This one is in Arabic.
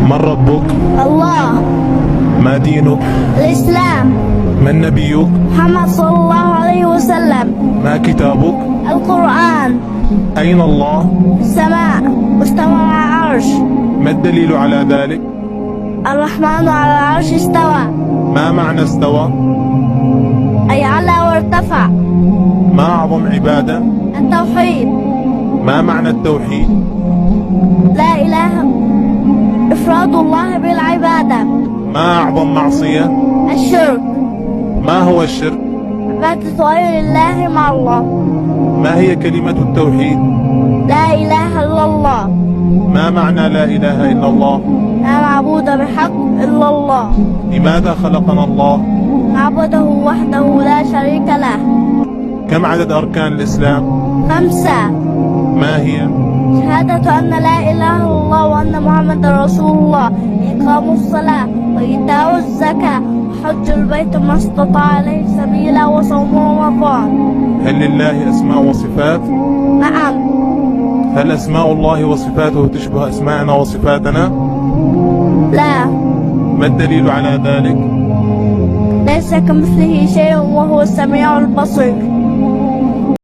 من ربك؟ الله. ما دينك؟ الإسلام. من نبيك؟ محمد صلى الله عليه وسلم. ما كتابك؟ القرآن. أين الله؟ السماء واستوى على العرش. ما الدليل على ذلك؟ الرحمن على العرش استوى. ما معنى استوى؟ أي على وارتفع. ما أعظم عبادة؟ التوحيد. ما معنى التوحيد؟ لا إله إفراد الله بالعبادة. ما أعظم معصية؟ الشرك. ما هو الشرك؟ عبادة غير الله مع الله. ما هي كلمة التوحيد؟ لا إله إلا الله. ما معنى لا إله إلا الله؟ لا معبود بحق إلا الله. لماذا خلقنا الله؟ نعبده وحده لا شريك له. كم عدد أركان الإسلام؟ 5. ما هي؟ شهادة أن لا إله إلا الله وأن محمد رسول الله، إقام الصلاة وإيتاء الزكاة وحج البيت ما استطاع إليه سبيلا وصوم رمضان. هل لله أسماء وصفات؟ نعم. هل أسماء الله وصفاته تشبه أسماءنا وصفاتنا؟ لا. ما الدليل على ذلك؟ ليس كمثله شيء وهو السميع البصير.